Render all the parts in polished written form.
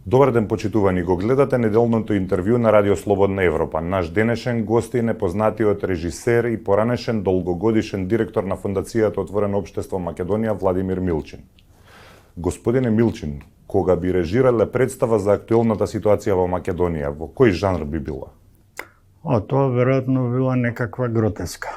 Добар ден, почитувани, го гледате неделното интервју на Радио Слободна Европа. Наш денешен гост е непознатиот режисер и поранешен долгогодишен директор на Фондацијата Отворено општество Македонија Владимир Милчин. Господине Милчин, кога би режирале представа за актуелната ситуација во Македонија, во кој жанр би била? Тоа веројатно била некаква гротеска,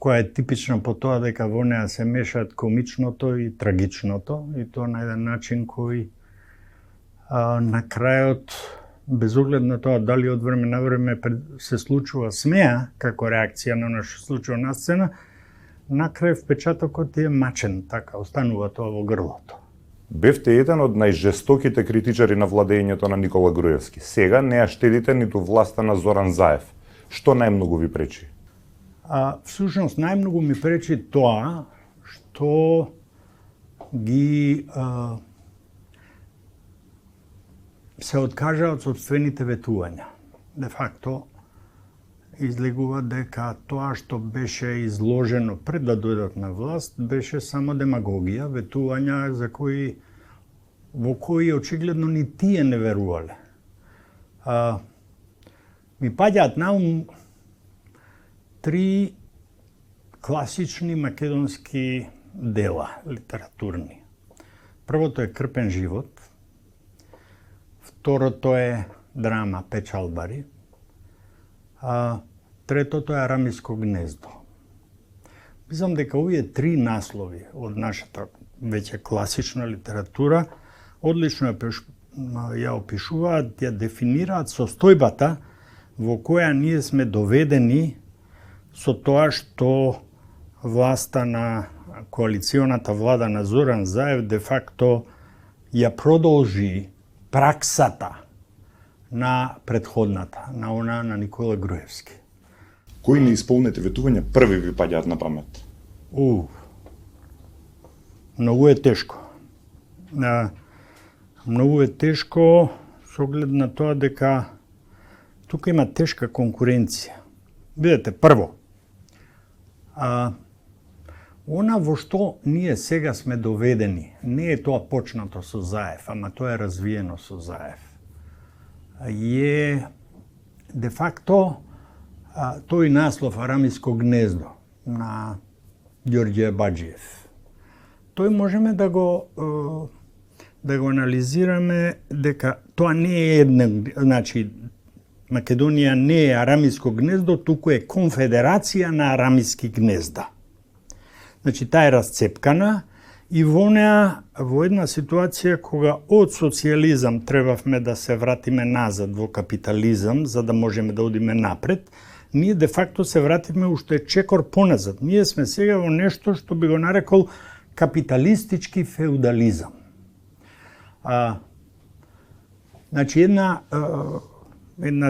која е типична по тоа дека во неа се мешаат комичното и трагичното, и тоа на еден начин кој на крајот, без оглед на тоа дали од време на време се случува смеа како реакција на она што се случува на сцена, на крај впечатокот е мачен, така останува тоа во грлото. Бевте еден од најжестоките критичари на владењето на Никола Груевски. Сега не ја штедите ниту власта на Зоран Заев. Што најмногу ви пречи? Всушност најмногу ми пречи тоа што ги се откажаат собствените ветувања. Де факто излегува дека тоа што беше изложено пред да дојдат на власт беше само демагогија, ветувања во кои очигледно ни тие не верувале. Ми паѓаат на ум три класични македонски дела литературни. Првото е Крпен живот, второто е драма Печалбари, третото е Арамиско гнездо. Мислам дека овие три наслови од нашата веќе класична литература одлично ја опишуваат, ја дефинираат состојбата во која ние сме доведени со тоа што власта на коалиционата влада на Зоран Заев де факто ја продолжи праксата на претходната, на она на Никола Груевски. Кои неисполнети ветувања први ви паѓаат на памет? Многу е тешко. Многу е тешко со оглед на тоа дека тука има тешка конкуренција. Видете, прво, она во што ние сега сме доведени, не е тоа почнато со Заев, ама тоа е развиено со Заев. Е де факто тој наслов Арамиско гнездо на Ѓорѓе Баџиев. Тој можеме да го анализираме дека тоа не е една, значи Македонија не е Арамиско гнездо, туку е конфедерација на арамиски гнезда. Значи, таа е расцепкана и во неа, во една ситуација кога од социјализам требавме да се вратиме назад во капитализам, за да можеме да одиме напред, ние де факто се вратиме уште чекор поназад. Ние сме сега во нешто што би го нарекол капиталистички феудализам. Значи, една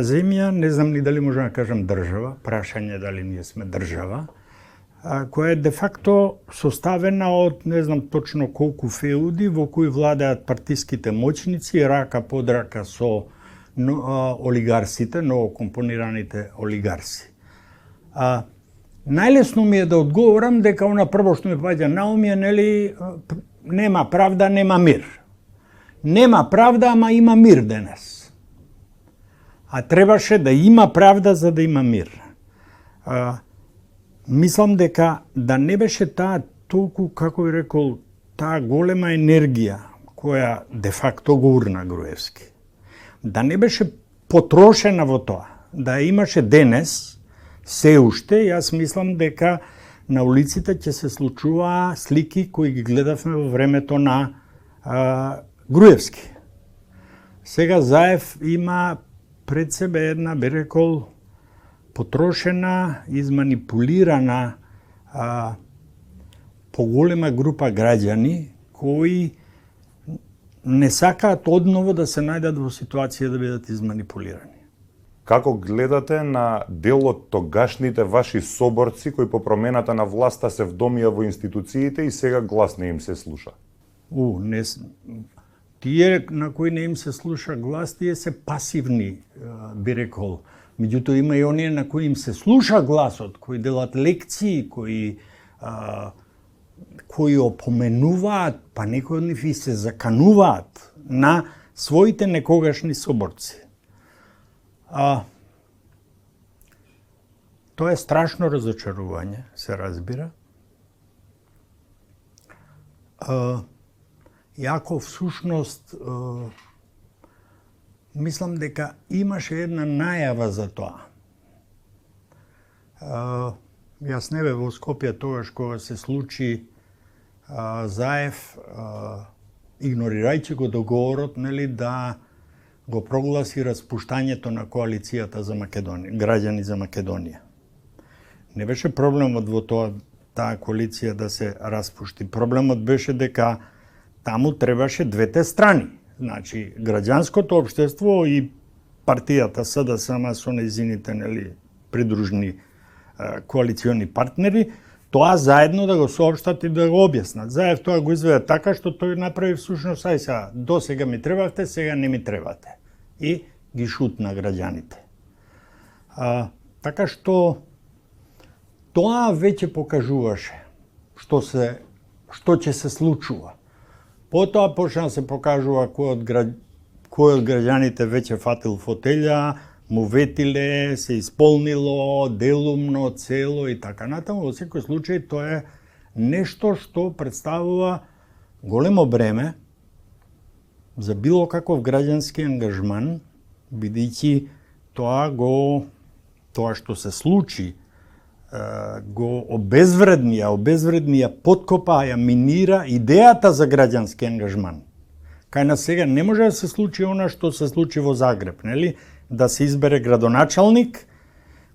земја, не знам ни дали можам да кажам држава, прашање дали ние сме држава, која е де факто составена од не знам точно колку феуди во кои владеат партиските моќници, рака под рака со олигарсите, новокомпонираните олигарси. Најлесно ми е да одговорам дека она прво што ми паѓа на ум е, нели, нема правда, нема мир. Нема правда, ама има мир денес. А требаше да има правда за да има мир. Мислам дека да не беше таа толку, како би рекол, таа голема енергија која де факто го урна Груевски, да не беше потрошена во тоа, да имаше денес, се уште, јас мислам дека на улиците ќе се случуваа слики кои ги гледавме во времето на Груевски. Сега Заев има пред себе една, би рекол, потрошена, изманипулирана поголема група граѓани кои не сакаат одново да се најдат во ситуација да бидат изманипулирани. Како гледате на дел од тогашните ваши соборци кои по промената на власта се вдомија во институциите и сега глас не им се слуша? Тие на кои не им се слуша глас, тие се пасивни, би рекол. Меѓутоа има и оние на кои им се слуша гласот, кои делат лекции, кои опоменуваат, па некои од нив и се закануваат на своите некогашни соборци. Тоа е страшно разочарување, се разбира. Јако всушност мислам дека имаше една најава за тоа. Јас не бев во Скопје тогаш кога се случи Заев, игнорирајќи го договорот, нели, да го прогласи распуштањето на коалицијата за Македонија, граѓани за Македонија. Не беше проблемот во тоа таа коалиција да се распушти. Проблемот беше дека таму требаше двете страни. Значи, граѓанското општество и партијата СДСМ со нејзините, нели, придружни коалициони партнери, тоа заедно да го соопштат и да го објаснат. Заев тоа го изведе така што тој направи всушност, ај сега, до сега ми требавте, сега не ми требате. И ги шутна граѓаните. Така што тоа веќе покажуваше што ќе се случува. Потоа почна да се покажува кој од граѓаните веќе фатил фотелја, му ветиле, се исполнило, делумно, цело и така натаму. Во секој случај тоа е нешто што представува големо бреме за било каков граѓански ангажман, бидејќи тоа што се случи го обезвреднија, подкопа, ја минира идејата за граѓански ангажман. Кај нас сега не може да се случи она што се случи во Загреб, нели? Да се избере градоначалник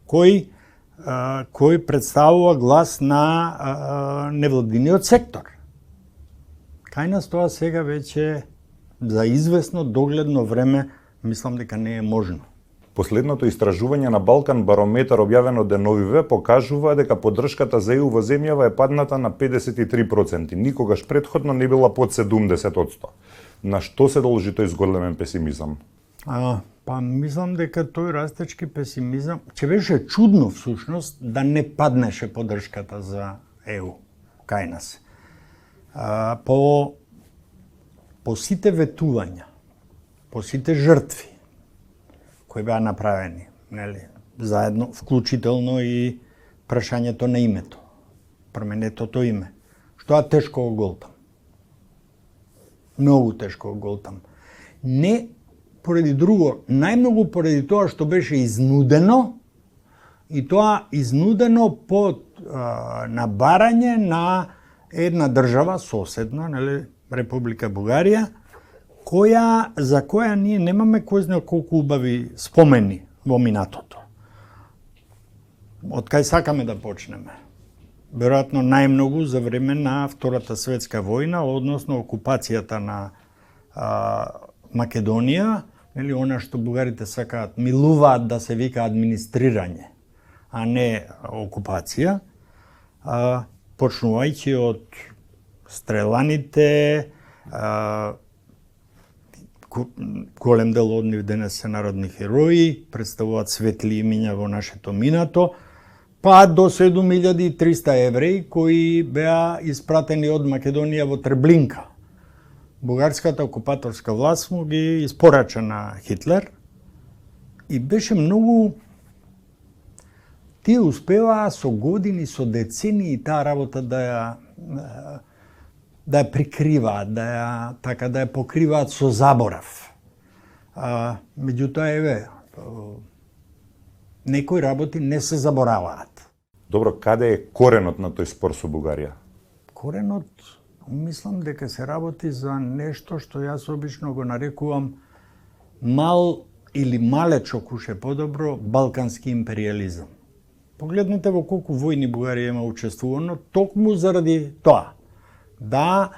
кој представува глас на невладиниот сектор. Кај нас тоа сега веќе за известно догледно време мислам дека не е можно. Последното истражување на Балкан Барометар објавено деновиве покажува дека поддршката за ЕУ во земјава е падната на 53%. Никогаш претходно не била под 70%. На што се должи тој зголемен песимизам? Па мислам дека тој растечки песимизам, че беше чудно всушност да не паднеше поддршката за ЕУ кај нас. По сите ветувања, по сите жртви кои беа направени, нели, заедно, вклучително и прашањето на името, променетото име, што е тешко го голтам. Многу тешко го голтам. Не поради друго, најмногу поради тоа што беше изнудено, и тоа изнудено под набарање на една држава соседна, нели, Република Бугарија, за која ние немаме кој знае колку убави спомени во минатото. Од кај сакаме да почнеме? Веројатно најмногу за време на Втората светска војна, односно окупацијата на Македонија, или она што бугарите сакаат, милуваат да се вика администрирање, а не окупација, почнувајќи од стреланите, голем дел од нив денес се народни херои, представуваат светли имиња во нашето минато, па до 7300 евреи кои беа испратени од Македонија во Трблинка. Бугарската окупаторска власт му ги испорача на Хитлер и беше многу... Тие успеваа со години, со децении таа работа да ја прикриваат, да ја покриваат со заборав. Меѓутоа, еве, некои работи не се забораваат. Добро, каде е коренот на тој спор со Бугарија? Коренот, мислам дека се работи за нешто што јас обично го нарекувам мал или малечо куше подобро балкански империализам. Погледнете во колку војни Бугарија има учествувано, токму заради тоа. Да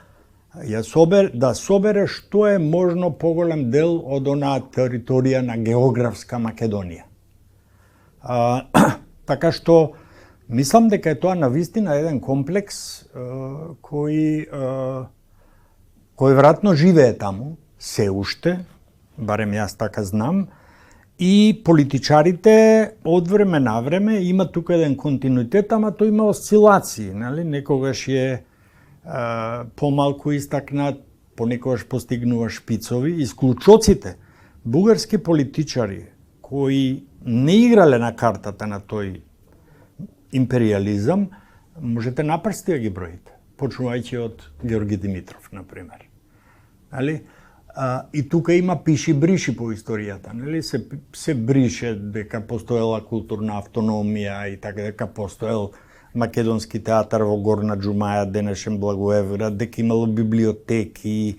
собере што е можно поголем дел од онаа територија на географска Македонија. Така што, мислам дека е тоа навистина еден комплекс кој веројатно живее таму, се уште, барем јас така знам, и политичарите од време на време има тука еден континуитет, ама тој има осцилации, нели? Некогаш е помалку истакнат, понекогаш постигнува шпицови, исклучоците, бугарски политичари кои не играле на картата на тој империализам, можете на прсти да ги броите, почнувајќи од Георги Димитров, например. Али? И тука има пиши бриши по историјата, нели? Се брише дека постоела културна автономија и така дека постоел македонски театар во Горна Џумаја, денешен Благоевград, дека имало библиотеки,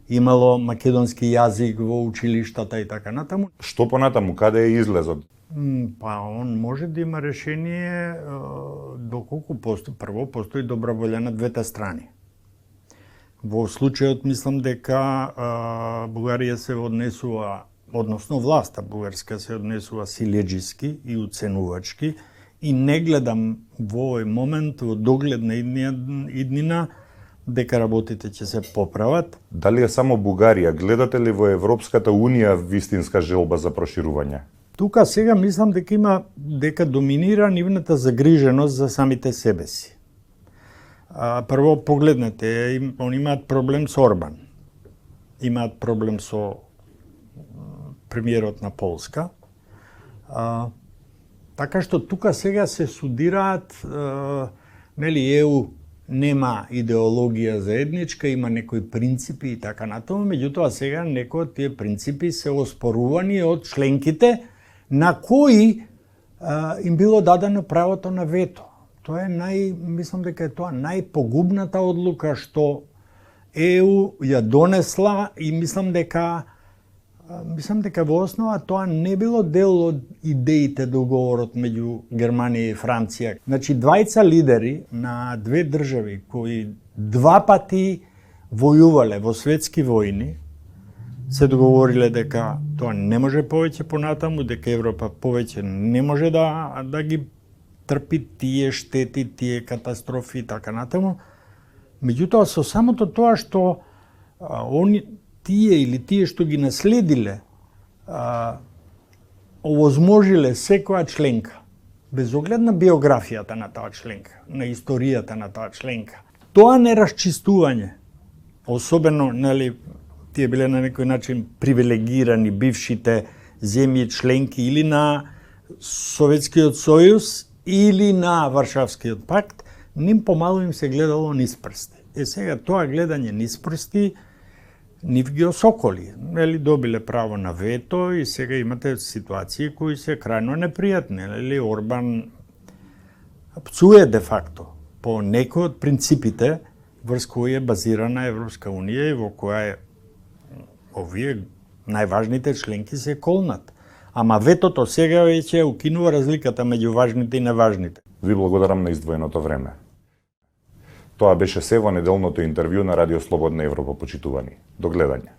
имало македонски јазик во училиштата и така натаму. Што понатаму, каде е излезот? Па он може да има решение доколку прво постои добра волја на двете страни. Во случајот мислам дека Бугарија се однесува, односно власта бугарска се однесува силеџиски и уценувачки и не гледам во овој момент, во догледна иднина, дека работите ќе се поправат. Дали е само Бугарија? Гледате ли во Европската Унија вистинска желба за проширување? Тука сега мислам дека доминира нивната загриженост за самите себе си. Прво погледнете, они имаат проблем со Орбан. Имаат проблем со премиерот на Полска. Така што тука сега се судираат, нели ЕУ нема идеологија заедничка, има некои принципи и така натаму, меѓутоа сега некои од тие принципи се оспорувани од членките на кои им било дадено правото на вето. Тоа е мислам дека е тоа најпогубната одлука што ЕУ ја донесла и мислам дека во основа тоа не било дел од идеите договорот меѓу Германија и Франција. Значи, двајца лидери на две држави кои два пати војувале во светски војни, се договориле дека тоа не може повеќе понатаму, дека Европа повеќе не може да ги трпи тие штети, тие катастрофи и така натаму. Меѓутоа, со самото тоа што тие што ги наследиле, овозможиле секоја членка, без оглед на биографијата на таа членка, на историјата на таа членка. Тоа нерасчистување, особено, нели, тие биле на некој начин привилегирани бившите земји членки или на Советскиот сојуз или на Варшавскиот пакт, ним помалу им се гледало низ прсти. Сега тоа гледање низ прсти нив ги осоколи. Нели, добиле право на вето и сега имате ситуации кои се крајно непријатни. Нели, Орбан пцуе де факто по некои од принципите врз кои е базирана Европска Унија и во која овие најважните членки се колнат. Ама ветото сега веќе укинува разликата меѓу важните и неважните. Ви благодарам на издвоеното време. Тоа беше се во неделното интервју на Радио Слободна Европа, почитувани. До гледање.